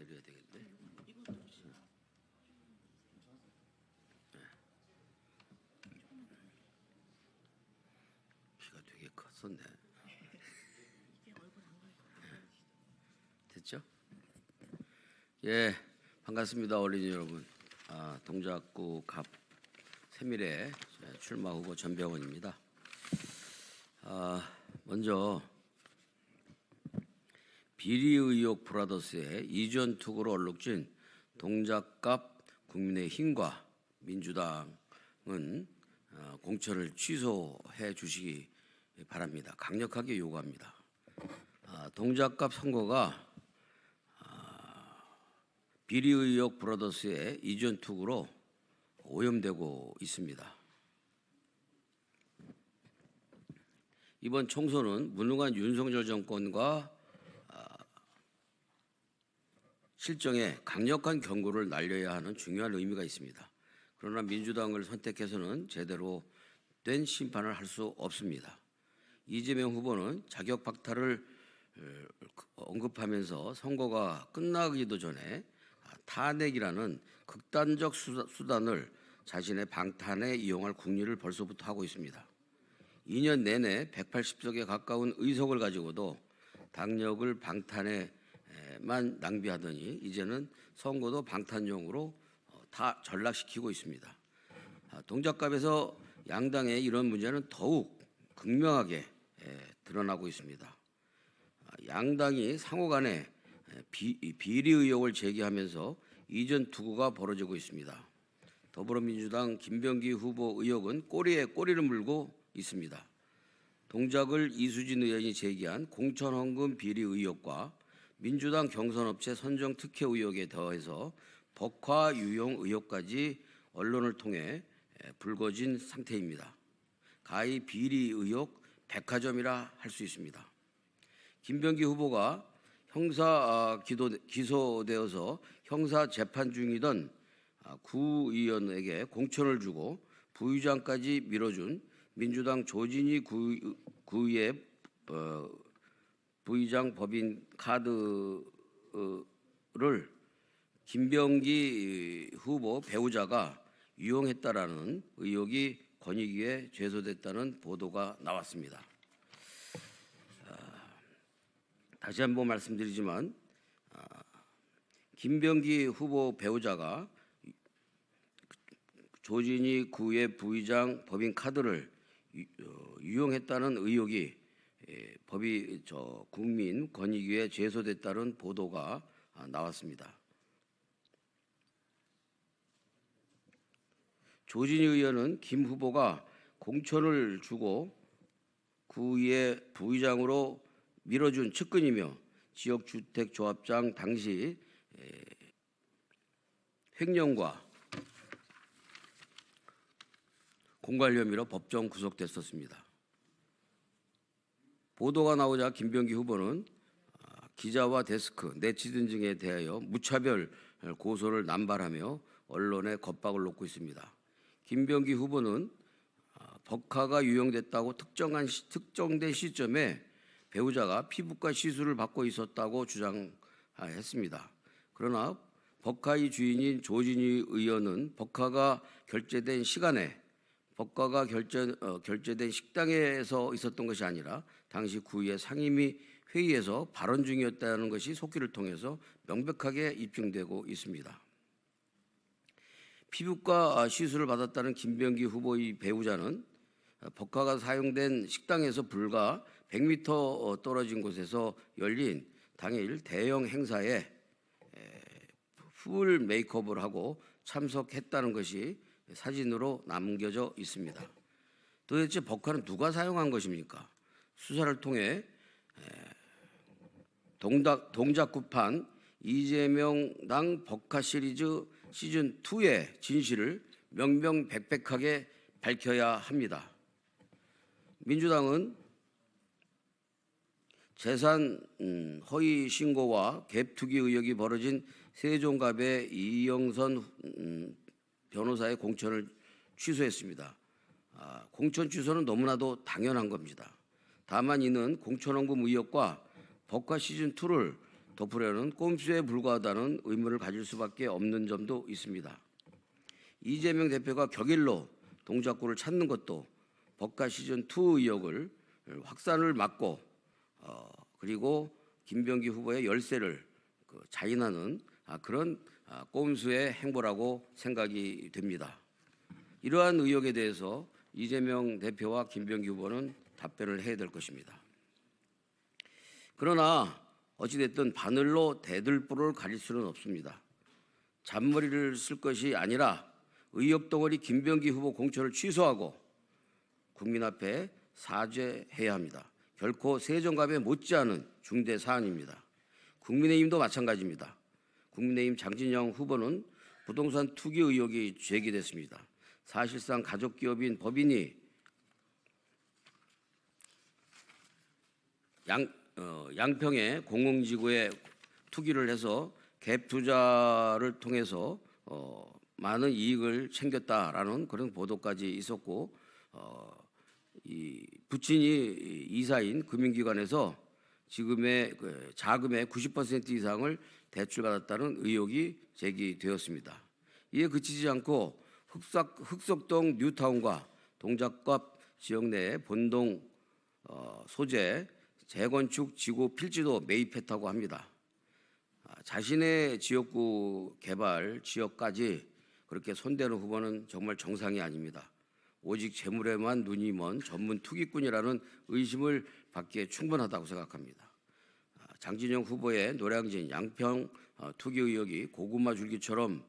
내려야 되겠네. 키가 되게 컸었네. 됐죠? 예, 반갑습니다, 어린이 여러분. 동작구 갑 세밀의 출마 후보 전병헌입니다. 먼저 비리 의혹 브라더스의 이전 투구로 얼룩진 동작갑 국민의힘과 민주당은 공천을 취소해 주시기 바랍니다. 강력하게 요구합니다. 동작갑 선거가 비리 의혹 브라더스의 이전 투구로 오염되고 있습니다. 이번 총선은 무능한 윤석열 정권과 실정에 강력한 경고를 날려야 하는 중요한 의미가 있습니다. 그러나 민주당을 선택해서는 제대로 된 심판을 할 수 없습니다. 이재명 후보는 자격 박탈을 언급하면서 선거가 끝나기도 전에 탄핵이라는 극단적 수단을 자신의 방탄에 이용할 궁리를 벌써부터 하고 있습니다. 2년 내내 180석에 가까운 의석을 가지고도 당력을 방탄에만 낭비하더니 이제는 선거도 방탄용으로 다 전락시키고 있습니다. 동작갑에서 양당의 이런 문제는 더욱 극명하게 드러나고 있습니다. 양당이 상호간에 비리 의혹을 제기하면서 이전 투구가 벌어지고 있습니다. 더불어민주당 김병기 후보 의혹은 꼬리에 꼬리를 물고 있습니다. 동작을 이수진 의원이 제기한 공천헌금 비리 의혹과 민주당 경선업체 선정 특혜 의혹에 더해서 법화 유용 의혹까지 언론을 통해 불거진 상태입니다. 가히 비리 의혹 백화점이라 할 수 있습니다. 김병기 후보가 형사 기소되어서 형사 재판 중이던 구의원에게 공천을 주고 부의장까지 밀어준 민주당 조진희 구의의 부의장 법인 카드를 김병기 후보 배우자가 유용했다라는 의혹이 권익위에 제소됐다는 보도가 나왔습니다. 다시 한번 말씀드리지만 김병기 후보 배우자가 조진희 구의 부의장 법인 카드를 유용했다는 의혹이 국민권익위에 제소됐다는 보도가 나왔습니다. 조진희 의원은 김 후보가 공천을 주고 구의 부의장으로 밀어준 측근이며 지역주택조합장 당시 횡령과 공갈 혐의로 법정 구속됐었습니다. 보도가 나오자 김병기 후보는 기자와 데스크, 네티즌 등에 대하여 무차별 고소를 남발하며 언론에 겁박을 놓고 있습니다. 김병기 후보는 법카가 유용됐다고 특정된 시점에 배우자가 피부과 시술을 받고 있었다고 주장했습니다. 그러나 법카의 주인인 조진희 의원은 법카가 결제된 시간에 법카가 결제된 식당에서 있었던 것이 아니라 당시 구의 상임위 회의에서 발언 중이었다는 것이 속기를 통해서 명백하게 입증되고 있습니다. 피부과 시술을 받았다는 김병기 후보의 배우자는 법카가 사용된 식당에서 불과 100m 떨어진 곳에서 열린 당일 대형 행사에 풀 메이크업을 하고 참석했다는 것이 사진으로 남겨져 있습니다. 도대체 법카는 누가 사용한 것입니까? 수사를 통해 동작구판 이재명당 법카 시리즈 시즌 2의 진실을 명명백백하게 밝혀야 합니다. 민주당은 재산 허위 신고와 갭 투기 의혹이 벌어진 세종갑의 이영선 변호사의 공천을 취소했습니다. 공천 취소는 너무나도 당연한 겁니다. 다만 이는 공천헌금 의혹과 법카 시즌2를 덮으려는 꼼수에 불과하다는 의문을 가질 수밖에 없는 점도 있습니다. 이재명 대표가 격일로 동작구를 찾는 것도 법과 시즌2 의혹을 확산을 막고 그리고 김병기 후보의 열세를 자인하는 그런 꼼수의 행보라고 생각이 됩니다. 이러한 의혹에 대해서 이재명 대표와 김병기 후보는 답변을 해야 될 것입니다. 그러나 어찌됐든 바늘로 대들보를 가릴 수는 없습니다. 잔머리를 쓸 것이 아니라 의혹 덩어리 김병기 후보 공천을 취소하고 국민 앞에 사죄해야 합니다. 결코 세정갑에 못지않은 중대 사안입니다. 국민의힘도 마찬가지입니다. 국민의힘 장진영 후보는 부동산 투기 의혹이 제기됐습니다. 사실상 가족기업인 법인이 양평의 공공지구에 투기를 해서 갭 투자를 통해서 많은 이익을 챙겼다라는 그런 보도까지 있었고 이 부친이 이사인 금융기관에서 지금의 자금의 90% 이상을 대출받았다는 의혹이 제기되었습니다. 이에 그치지 않고 흑석동 뉴타운과 동작갑 지역 내 본동 소재 재건축 지구 필지도 매입했다고 합니다. 자신의 지역구 개발 지역까지 그렇게 손대는 후보는 정말 정상이 아닙니다. 오직 재물에만 눈이 먼 전문 투기꾼이라는 의심을 받기에 충분하다고 생각합니다. 장진영 후보의 노량진 양평 투기 의혹이 고구마 줄기처럼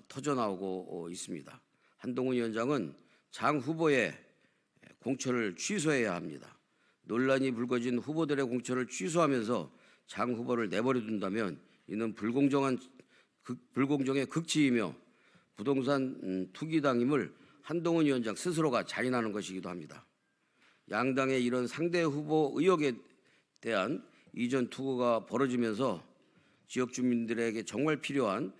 터져나오고 있습니다. 한동훈 위원장은 장 후보의 공천을 취소해야 합니다. 논란이 불거진 후보들의 공천을 취소하면서 장 후보를 내버려 둔다면 이는 불공정의 극치이며 부동산 투기당임을 한동훈 위원장 스스로가 자인하는 것이기도 합니다. 양당의 이런 상대 후보 의혹에 대한 이전 투구가 벌어지면서 지역 주민들에게 정말 필요한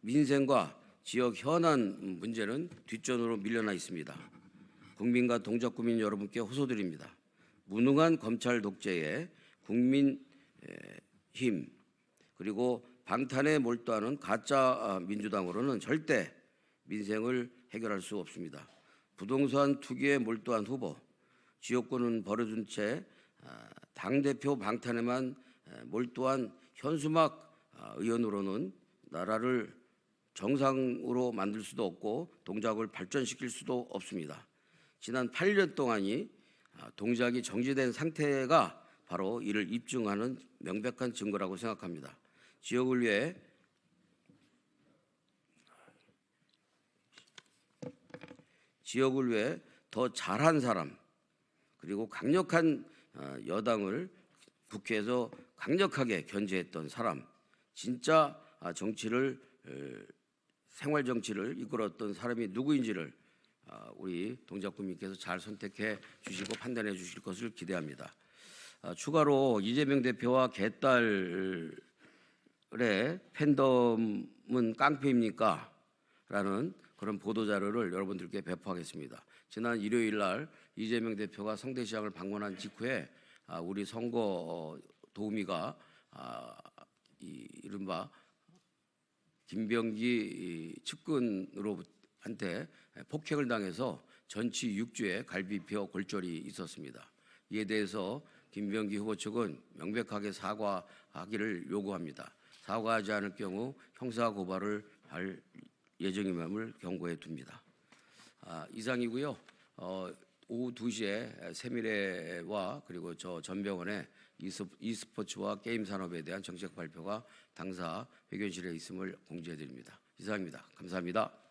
민생과 지역 현안 문제는 뒷전으로 밀려나 있습니다. 국민과 동작구민 여러분께 호소드립니다. 무능한 검찰 독재에 국민힘 그리고 방탄에 몰두하는 가짜 민주당으로는 절대 민생을 해결할 수 없습니다. 부동산 투기에 몰두한 후보, 지역구는 버려둔 채 당대표 방탄에만 몰두한 현수막 의원으로는 나라를 정상으로 만들 수도 없고 동작을 발전시킬 수도 없습니다. 지난 8년 동안이 동작이 정지된 상태가 바로 이를 입증하는 명백한 증거라고 생각합니다. 지역을 위해 더 잘한 사람 그리고 강력한 여당을 국회에서 강력하게 견제했던 사람, 진짜 생활 정치를 이끌었던 사람이 누구인지를 우리 동작구민께서 잘 선택해 주시고 판단해 주실 것을 기대합니다. 추가로 이재명 대표와 개딸의 팬덤은 깡패입니까? 라는 그런 보도자료를 여러분들께 배포하겠습니다. 지난 일요일 날 이재명 대표가 성대시장을 방문한 직후에 우리 선거 도우미가 이른바 김병기 측근으로한테 폭행을 당해서 전치 6주의 갈비뼈 골절이 있었습니다. 이에 대해서 김병기 후보 측은 명백하게 사과하기를 요구합니다. 사과하지 않을 경우 형사 고발을 할 예정임을 경고해 둡니다. 이상이고요. 오후 2시에 세미래와 그리고 저 전병원의 e스포츠와 게임 산업에 대한 정책 발표가 당사 회견실에 있음을 공지해 드립니다. 이상입니다. 감사합니다.